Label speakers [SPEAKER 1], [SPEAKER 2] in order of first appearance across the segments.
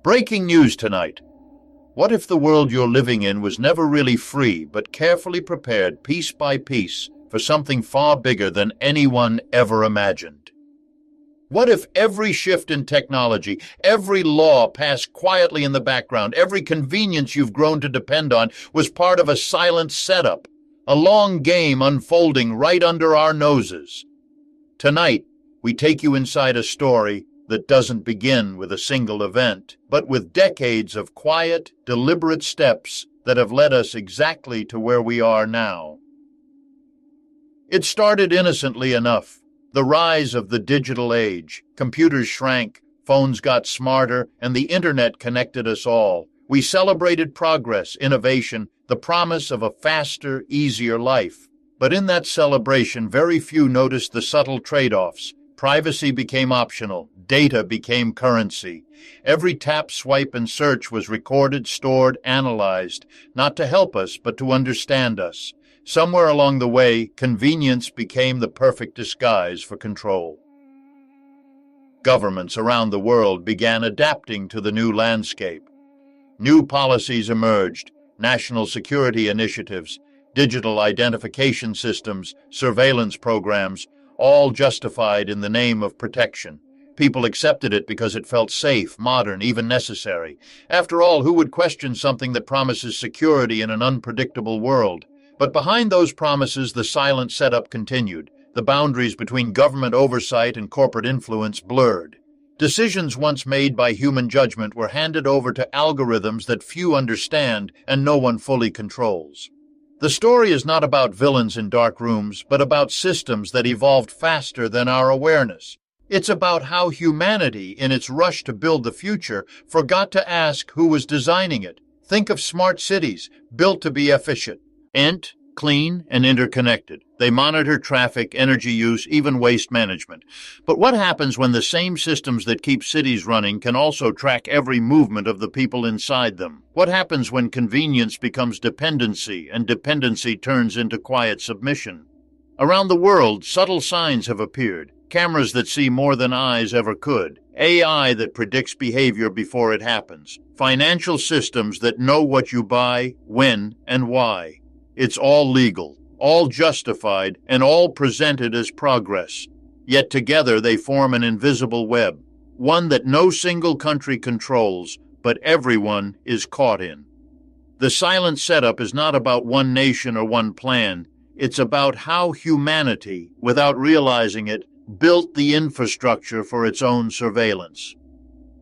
[SPEAKER 1] Breaking news tonight. What if the world you're living in was never really free, but carefully prepared piece by piece for something far bigger than anyone ever imagined? What if every shift in technology, every law passed quietly in the background, every convenience you've grown to depend on was part of a silent setup, a long game unfolding right under our noses? Tonight, we take you inside a story that doesn't begin with a single event, but with decades of quiet, deliberate steps that have led us exactly to where we are now. It started innocently enough. The rise of the digital age. Computers shrank, phones got smarter, and the internet connected us all. We celebrated progress, innovation, the promise of a faster, easier life. But in that celebration, very few noticed the subtle trade-offs. Privacy became optional. Data became currency. Every tap, swipe, and search was recorded, stored, analyzed, not to help us, but to understand us. Somewhere along the way, convenience became the perfect disguise for control. Governments around the world began adapting to the new landscape. New policies emerged, national security initiatives, digital identification systems, surveillance programs, all justified in the name of protection. People accepted it because it felt safe, modern, even necessary. After all, who would question something that promises security in an unpredictable world? But behind those promises, the silent setup continued. The boundaries between government oversight and corporate influence blurred. Decisions once made by human judgment were handed over to algorithms that few understand and no one fully controls. The story is not about villains in dark rooms, but about systems that evolved faster than our awareness. It's about how humanity, in its rush to build the future, forgot to ask who was designing it. Think of smart cities, built to be efficient, clean, and interconnected. They monitor traffic, energy use, even waste management. But what happens when the same systems that keep cities running can also track every movement of the people inside them? What happens when convenience becomes dependency and dependency turns into quiet submission? Around the world, subtle signs have appeared. Cameras that see more than eyes ever could. AI that predicts behavior before it happens. Financial systems that know what you buy, when, and why. It's all legal, all justified, and all presented as progress. Yet together they form an invisible web, one that no single country controls, but everyone is caught in. The silent setup is not about one nation or one plan. It's about how humanity, without realizing it, built the infrastructure for its own surveillance.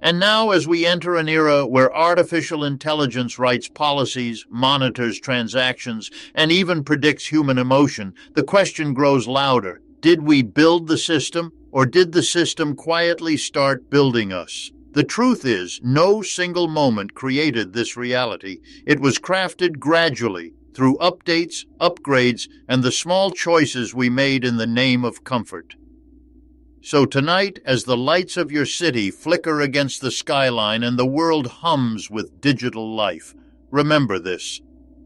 [SPEAKER 1] And now, as we enter an era where artificial intelligence writes policies, monitors transactions, and even predicts human emotion, the question grows louder. Did we build the system, or did the system quietly start building us? The truth is, no single moment created this reality. It was crafted gradually, through updates, upgrades, and the small choices we made in the name of comfort. So tonight, as the lights of your city flicker against the skyline and the world hums with digital life, remember this.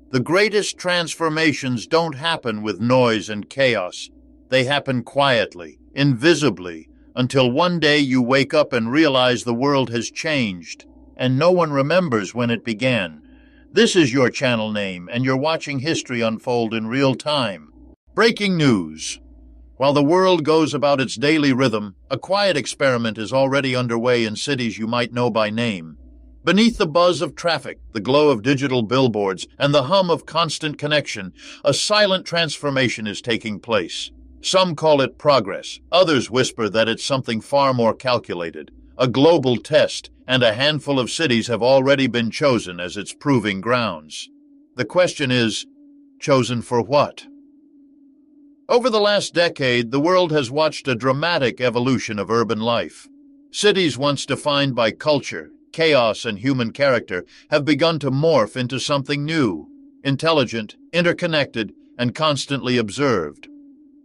[SPEAKER 1] The greatest transformations don't happen with noise and chaos. They happen quietly, invisibly, until one day you wake up and realize the world has changed, and no one remembers when it began. This is your channel name, and you're watching history unfold in real time. Breaking news. While the world goes about its daily rhythm, a quiet experiment is already underway in cities you might know by name. Beneath the buzz of traffic, the glow of digital billboards, and the hum of constant connection, a silent transformation is taking place. Some call it progress. Others whisper that it's something far more calculated. A global test, and a handful of cities have already been chosen as its proving grounds. The question is, chosen for what? Over the last decade, the world has watched a dramatic evolution of urban life. Cities once defined by culture, chaos, and human character have begun to morph into something new, intelligent, interconnected, and constantly observed.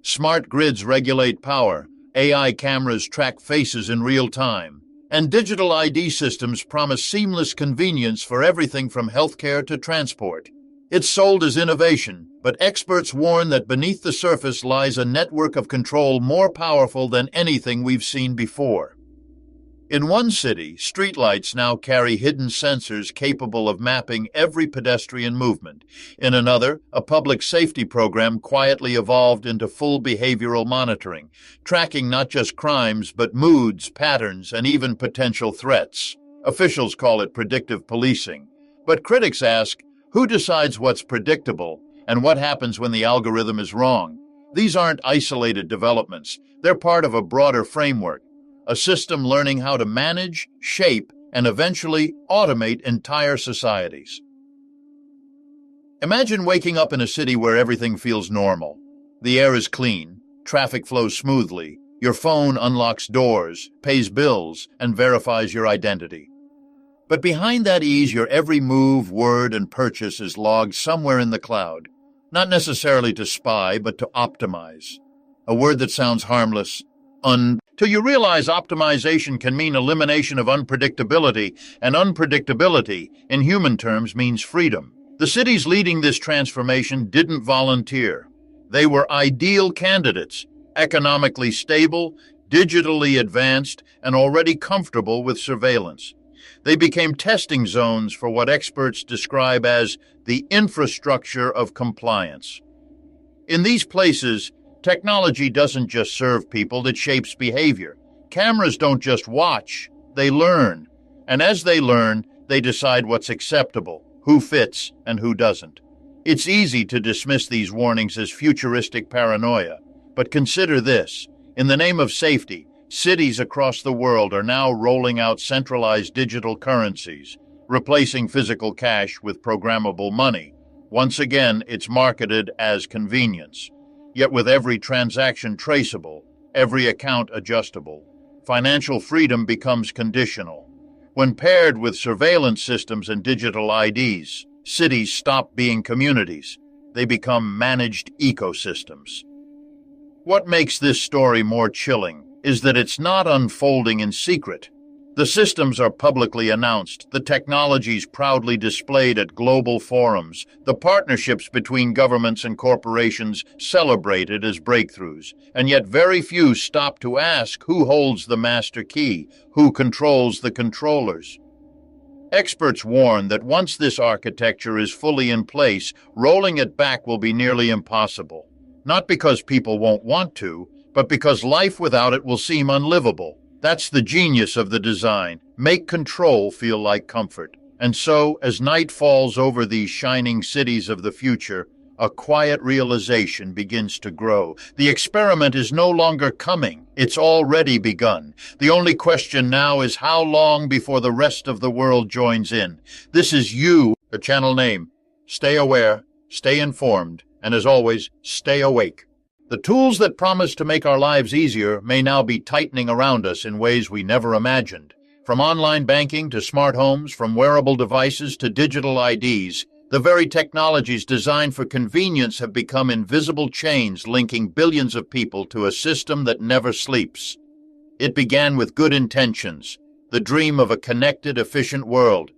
[SPEAKER 1] Smart grids regulate power, AI cameras track faces in real time, and digital ID systems promise seamless convenience for everything from healthcare to transport. It's sold as innovation, but experts warn that beneath the surface lies a network of control more powerful than anything we've seen before. In one city, streetlights now carry hidden sensors capable of mapping every pedestrian movement. In another, a public safety program quietly evolved into full behavioral monitoring, tracking not just crimes but moods, patterns, and even potential threats. Officials call it predictive policing. But critics ask, who decides what's predictable and what happens when the algorithm is wrong? These aren't isolated developments. They're part of a broader framework. A system learning how to manage, shape, and eventually automate entire societies. Imagine waking up in a city where everything feels normal. The air is clean, traffic flows smoothly, your phone unlocks doors, pays bills, and verifies your identity. But behind that ease, your every move, word, and purchase is logged somewhere in the cloud, not necessarily to spy, but to optimize. A word that sounds harmless, till you realize optimization can mean elimination of unpredictability, and unpredictability, in human terms, means freedom. The cities leading this transformation didn't volunteer. They were ideal candidates, economically stable, digitally advanced, and already comfortable with surveillance. They became testing zones for what experts describe as the infrastructure of compliance. In these places, technology doesn't just serve people, it shapes behavior. Cameras don't just watch, they learn. And as they learn, they decide what's acceptable, who fits, and who doesn't. It's easy to dismiss these warnings as futuristic paranoia, but consider this. In the name of safety, cities across the world are now rolling out centralized digital currencies, replacing physical cash with programmable money. Once again, it's marketed as convenience. Yet with every transaction traceable, every account adjustable, financial freedom becomes conditional. When paired with surveillance systems and digital IDs, cities stop being communities. They become managed ecosystems. What makes this story more chilling is that it's not unfolding in secret. The systems are publicly announced, the technologies proudly displayed at global forums, the partnerships between governments and corporations celebrated as breakthroughs, and yet very few stop to ask who holds the master key, who controls the controllers. Experts warn that once this architecture is fully in place, rolling it back will be nearly impossible. Not because people won't want to, but because life without it will seem unlivable. That's the genius of the design. Make control feel like comfort. And so, as night falls over these shining cities of the future, a quiet realization begins to grow. The experiment is no longer coming. It's already begun. The only question now is how long before the rest of the world joins in. This is You, the channel name. Stay aware, stay informed, and as always, stay awake. The tools that promise to make our lives easier may now be tightening around us in ways we never imagined. From online banking to smart homes, from wearable devices to digital IDs, the very technologies designed for convenience have become invisible chains linking billions of people to a system that never sleeps. It began with good intentions, the dream of a connected, efficient world.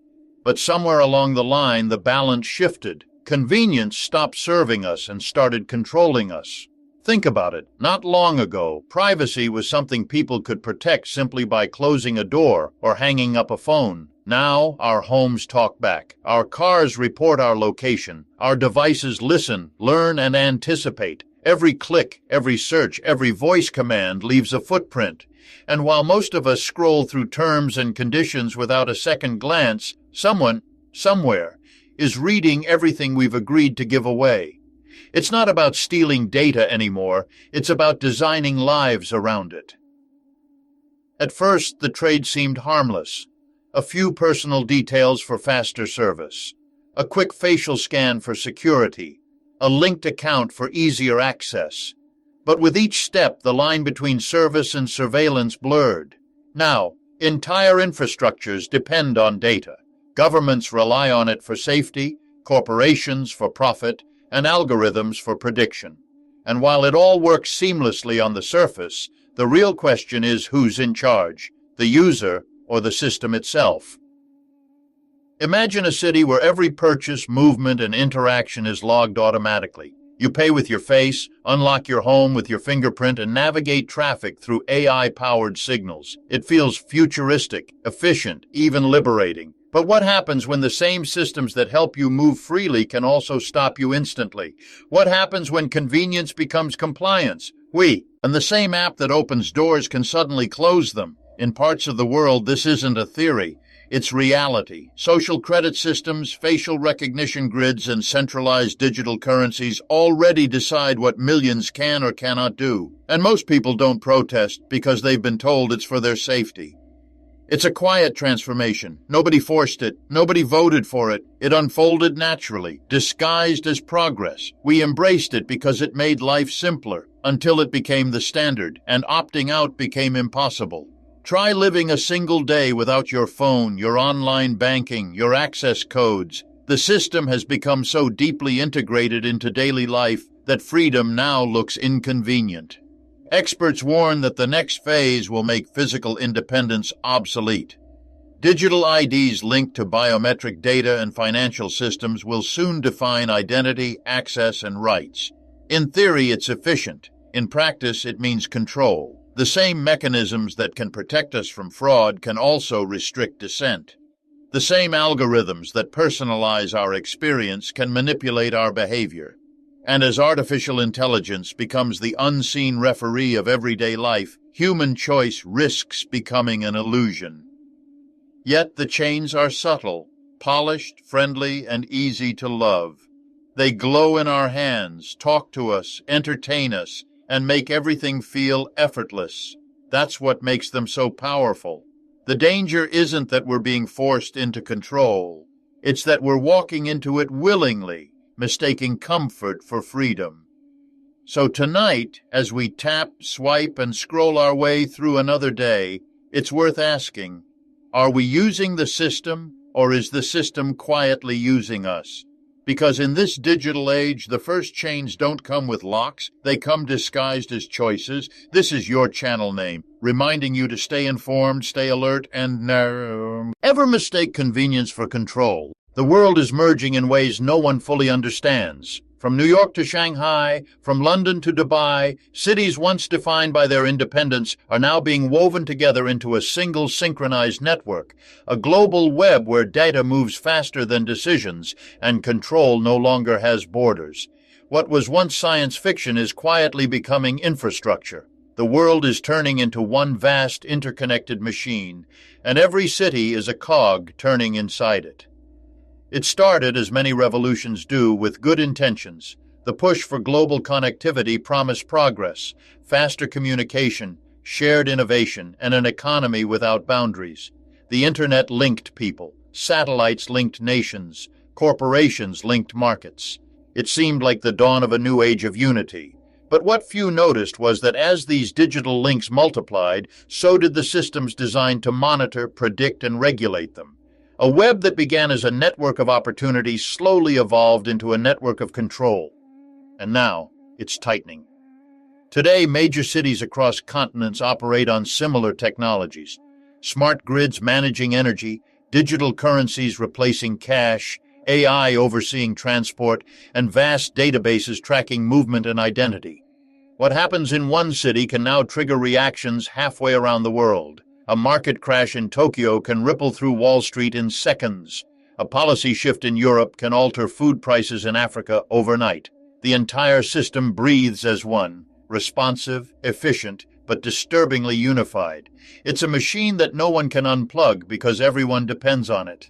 [SPEAKER 1] But somewhere along the line, the balance shifted. Convenience stopped serving us and started controlling us. Think about it. Not long ago, privacy was something people could protect simply by closing a door or hanging up a phone. Now, our homes talk back. Our cars report our location. Our devices listen, learn, and anticipate. Every click, every search, every voice command leaves a footprint. And while most of us scroll through terms and conditions without a second glance, someone, somewhere, is reading everything we've agreed to give away. It's not about stealing data anymore, it's about designing lives around it. At first, the trade seemed harmless. A few personal details for faster service, a quick facial scan for security, a linked account for easier access. But with each step, the line between service and surveillance blurred. Now, entire infrastructures depend on data. Governments rely on it for safety, corporations for profit, and algorithms for prediction. And while it all works seamlessly on the surface, the real question is who's in charge, the user or the system itself. Imagine a city where every purchase, movement, and interaction is logged automatically. You pay with your face, unlock your home with your fingerprint, and navigate traffic through AI-powered signals. It feels futuristic, efficient, even liberating. But what happens when the same systems that help you move freely can also stop you instantly? What happens when convenience becomes compliance? And the same app that opens doors can suddenly close them. In parts of the world, this isn't a theory. It's reality. Social credit systems, facial recognition grids, and centralized digital currencies already decide what millions can or cannot do. And most people don't protest because they've been told it's for their safety. It's a quiet transformation. Nobody forced it. Nobody voted for it. It unfolded naturally, disguised as progress. We embraced it because it made life simpler, until it became the standard, and opting out became impossible. Try living a single day without your phone, your online banking, your access codes. The system has become so deeply integrated into daily life that freedom now looks inconvenient. Experts warn that the next phase will make physical independence obsolete. Digital IDs linked to biometric data and financial systems will soon define identity, access, and rights. In theory, it's efficient. In practice, it means control. The same mechanisms that can protect us from fraud can also restrict dissent. The same algorithms that personalize our experience can manipulate our behavior. And as artificial intelligence becomes the unseen referee of everyday life, human choice risks becoming an illusion. Yet the chains are subtle, polished, friendly, and easy to love. They glow in our hands, talk to us, entertain us, and make everything feel effortless. That's what makes them so powerful. The danger isn't that we're being forced into control. It's that we're walking into it willingly, mistaking comfort for freedom. So tonight, as we tap, swipe, and scroll our way through another day, it's worth asking, are we using the system, or is the system quietly using us? Because in this digital age, the first chains don't come with locks. They come disguised as choices. This is your channel name, reminding you to stay informed, stay alert, and ever mistake convenience for control. The world is merging in ways no one fully understands. From New York to Shanghai, from London to Dubai, cities once defined by their independence are now being woven together into a single synchronized network, a global web where data moves faster than decisions and control no longer has borders. What was once science fiction is quietly becoming infrastructure. The world is turning into one vast interconnected machine, and every city is a cog turning inside it. It started, as many revolutions do, with good intentions. The push for global connectivity promised progress, faster communication, shared innovation, and an economy without boundaries. The Internet linked people, satellites linked nations, corporations linked markets. It seemed like the dawn of a new age of unity. But what few noticed was that as these digital links multiplied, so did the systems designed to monitor, predict, and regulate them. A web that began as a network of opportunity slowly evolved into a network of control. And now, it's tightening. Today, major cities across continents operate on similar technologies. Smart grids managing energy, digital currencies replacing cash, AI overseeing transport, and vast databases tracking movement and identity. What happens in one city can now trigger reactions halfway around the world. A market crash in Tokyo can ripple through Wall Street in seconds. A policy shift in Europe can alter food prices in Africa overnight. The entire system breathes as one, responsive, efficient, but disturbingly unified. It's a machine that no one can unplug because everyone depends on it.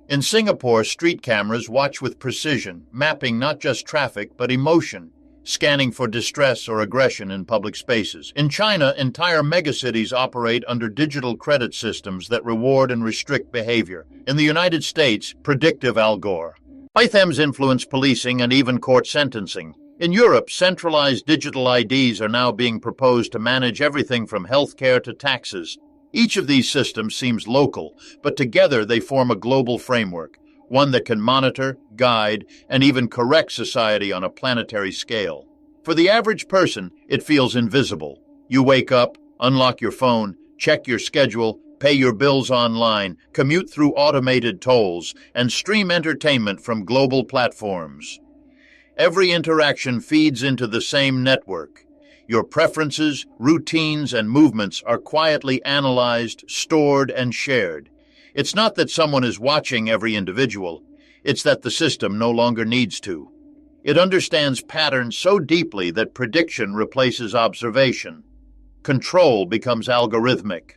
[SPEAKER 1] In Singapore, street cameras watch with precision, mapping not just traffic but emotion, scanning for distress or aggression in public spaces. In China, entire megacities operate under digital credit systems that reward and restrict behavior. In the United States, predictive algorithms influence policing and even court sentencing. In Europe, centralized digital IDs are now being proposed to manage everything from healthcare to taxes. Each of these systems seems local, but together they form a global framework, one that can monitor, guide, and even correct society on a planetary scale. For the average person, it feels invisible. You wake up, unlock your phone, check your schedule, pay your bills online, commute through automated tolls, and stream entertainment from global platforms. Every interaction feeds into the same network. Your preferences, routines, and movements are quietly analyzed, stored, and shared. It's not that someone is watching every individual, it's that the system no longer needs to. It understands patterns so deeply that prediction replaces observation. Control becomes algorithmic.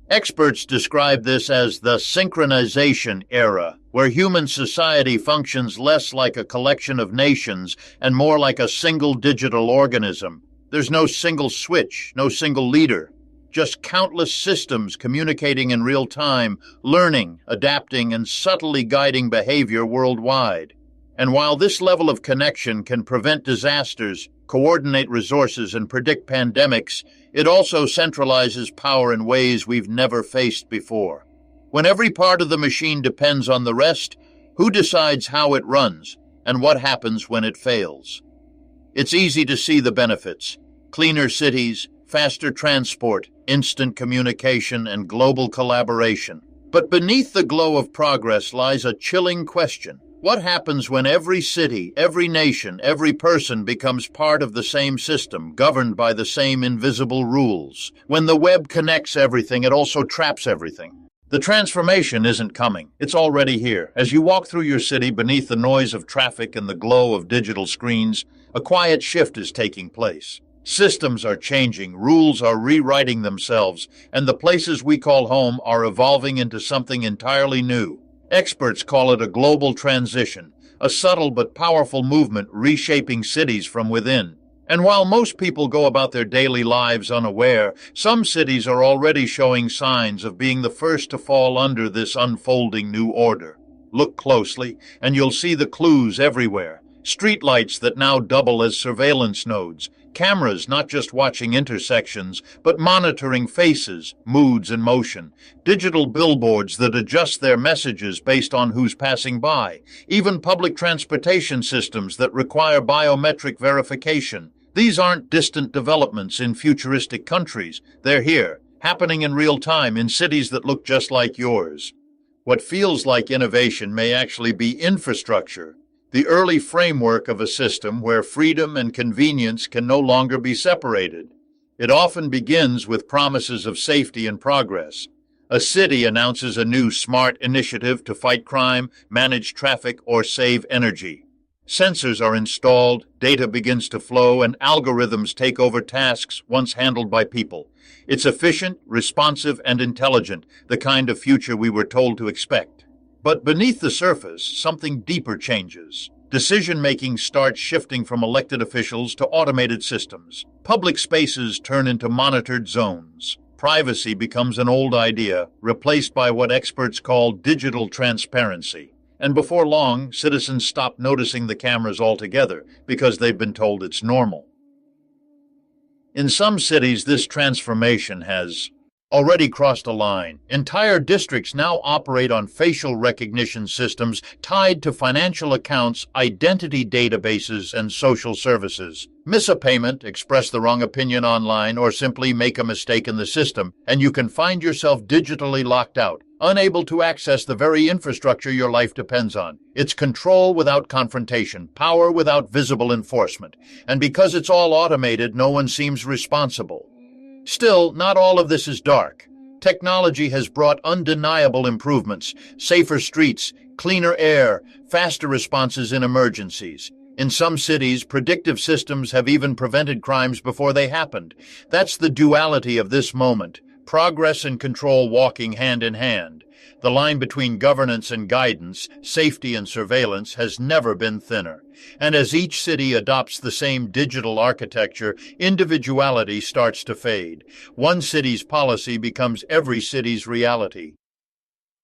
[SPEAKER 1] Experts describe this as the synchronization era, where human society functions less like a collection of nations and more like a single digital organism. There's no single switch, no single leader, just countless systems communicating in real time, learning, adapting, and subtly guiding behavior worldwide. And while this level of connection can prevent disasters, coordinate resources, and predict pandemics, it also centralizes power in ways we've never faced before. When every part of the machine depends on the rest, who decides how it runs and what happens when it fails? It's easy to see the benefits: cleaner cities, faster transport, instant communication, and global collaboration. But beneath the glow of progress lies a chilling question. What happens when every city, every nation, every person becomes part of the same system, governed by the same invisible rules? When the web connects everything, it also traps everything. The transformation isn't coming. It's already here. As you walk through your city beneath the noise of traffic and the glow of digital screens, a quiet shift is taking place. Systems are changing, rules are rewriting themselves, and the places we call home are evolving into something entirely new. Experts call it a global transition, a subtle but powerful movement reshaping cities from within. And while most people go about their daily lives unaware, some cities are already showing signs of being the first to fall under this unfolding new order. Look closely, and you'll see the clues everywhere. Streetlights that now double as surveillance nodes. Cameras not just watching intersections, but monitoring faces, moods, and motion. Digital billboards that adjust their messages based on who's passing by. Even public transportation systems that require biometric verification. These aren't distant developments in futuristic countries. They're here, happening in real time in cities that look just like yours. What feels like innovation may actually be infrastructure. The early framework of a system where freedom and convenience can no longer be separated. It often begins with promises of safety and progress. A city announces a new smart initiative to fight crime, manage traffic, or save energy. Sensors are installed, data begins to flow, and algorithms take over tasks once handled by people. It's efficient, responsive, and intelligent, the kind of future we were told to expect. But beneath the surface, something deeper changes. Decision-making starts shifting from elected officials to automated systems. Public spaces turn into monitored zones. Privacy becomes an old idea, replaced by what experts call digital transparency. And before long, citizens stop noticing the cameras altogether because they've been told it's normal. In some cities, this transformation has already crossed a line. Entire districts now operate on facial recognition systems tied to financial accounts, identity databases, and social services. Miss a payment, express the wrong opinion online, or simply make a mistake in the system, and you can find yourself digitally locked out, unable to access the very infrastructure your life depends on. It's control without confrontation, power without visible enforcement. And because it's all automated, no one seems responsible. Still, not all of this is dark. Technology has brought undeniable improvements: safer streets, cleaner air, faster responses in emergencies. In some cities, predictive systems have even prevented crimes before they happened. That's the duality of this moment: progress and control walking hand in hand. The line between governance and guidance, safety and surveillance, has never been thinner. And as each city adopts the same digital architecture, individuality starts to fade. One city's policy becomes every city's reality.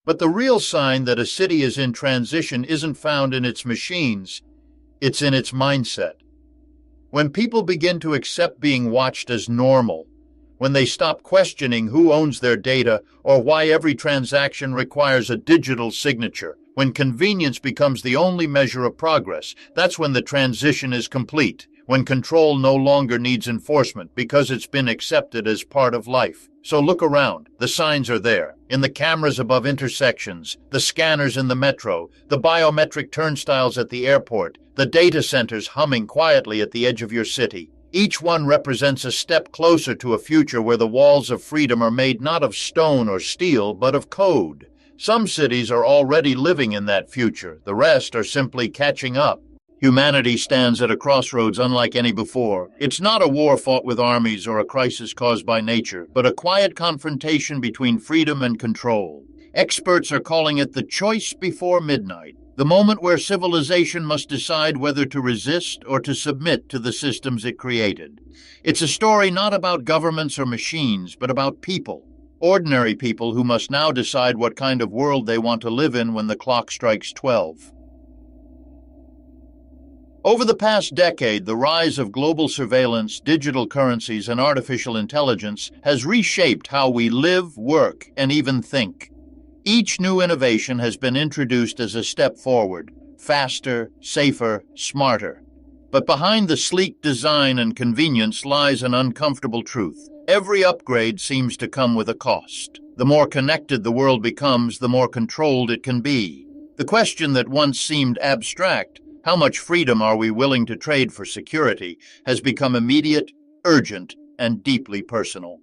[SPEAKER 1] But the real sign that a city is in transition isn't found in its machines, it's in its mindset. When people begin to accept being watched as normal, when they stop questioning who owns their data or why every transaction requires a digital signature, when convenience becomes the only measure of progress, that's when the transition is complete, when control no longer needs enforcement because it's been accepted as part of life. So look around. The signs are there, in the cameras above intersections, the scanners in the metro, the biometric turnstiles at the airport, the data centers humming quietly at the edge of your city. Each one represents a step closer to a future where the walls of freedom are made not of stone or steel, but of code. Some cities are already living in that future. The rest are simply catching up. Humanity stands at a crossroads unlike any before. It's not a war fought with armies or a crisis caused by nature, but a quiet confrontation between freedom and control. Experts are calling it the choice before midnight, the moment where civilization must decide whether to resist or to submit to the systems it created. It's a story not about governments or machines, but about people. Ordinary people who must now decide what kind of world they want to live in when the clock strikes 12. Over the past decade, the rise of global surveillance, digital currencies, and artificial intelligence has reshaped how we live, work, and even think. Each new innovation has been introduced as a step forward, faster, safer, smarter. But behind the sleek design and convenience lies an uncomfortable truth. Every upgrade seems to come with a cost. The more connected the world becomes, the more controlled it can be. The question that once seemed abstract, how much freedom are we willing to trade for security, has become immediate, urgent, and deeply personal.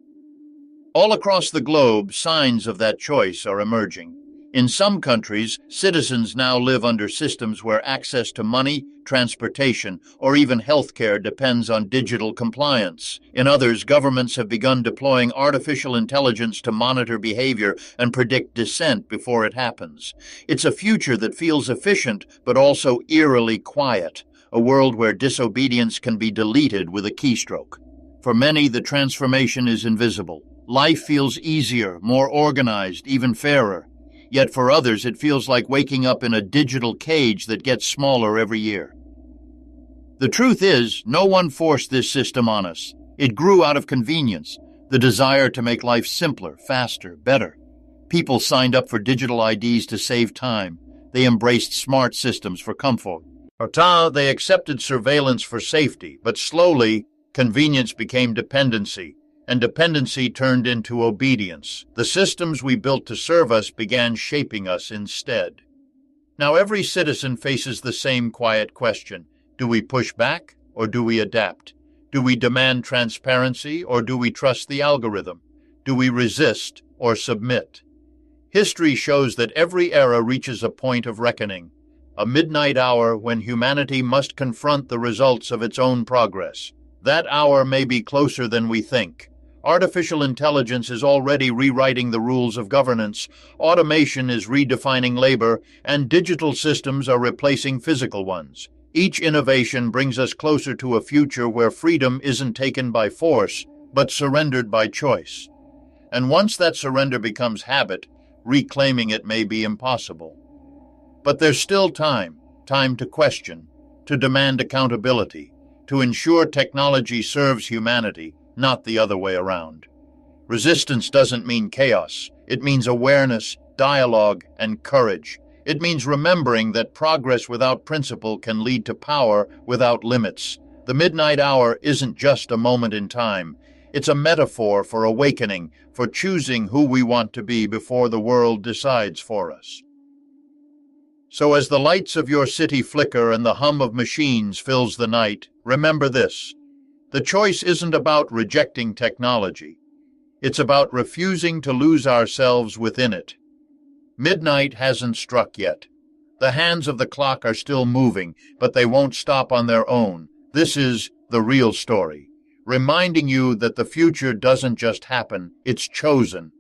[SPEAKER 1] All across the globe, signs of that choice are emerging. In some countries, citizens now live under systems where access to money, transportation, or even healthcare depends on digital compliance. In others, governments have begun deploying artificial intelligence to monitor behavior and predict dissent before it happens. It's a future that feels efficient, but also eerily quiet, a world where disobedience can be deleted with a keystroke. For many, the transformation is invisible. Life feels easier, more organized, even fairer. Yet for others, it feels like waking up in a digital cage that gets smaller every year. The truth is, no one forced this system on us. It grew out of convenience, the desire to make life simpler, faster, better. People signed up for digital IDs to save time. They embraced smart systems for comfort. They accepted surveillance for safety, but slowly, convenience became dependency. And dependency turned into obedience. The systems we built to serve us began shaping us instead. Now every citizen faces the same quiet question. Do we push back or do we adapt? Do we demand transparency or do we trust the algorithm? Do we resist or submit? History shows that every era reaches a point of reckoning, a midnight hour when humanity must confront the results of its own progress. That hour may be closer than we think. Artificial intelligence is already rewriting the rules of governance, automation is redefining labor, and digital systems are replacing physical ones. Each innovation brings us closer to a future where freedom isn't taken by force, but surrendered by choice. And once that surrender becomes habit, reclaiming it may be impossible. But there's still time to question, to demand accountability, to ensure technology serves humanity, not the other way around. Resistance doesn't mean chaos. It means awareness, dialogue, and courage. It means remembering that progress without principle can lead to power without limits. The midnight hour isn't just a moment in time. It's a metaphor for awakening, for choosing who we want to be before the world decides for us. So as the lights of your city flicker and the hum of machines fills the night, remember this. The choice isn't about rejecting technology. It's about refusing to lose ourselves within it. Midnight hasn't struck yet. The hands of the clock are still moving, but they won't stop on their own. This is The Real Story, reminding you that the future doesn't just happen, it's chosen.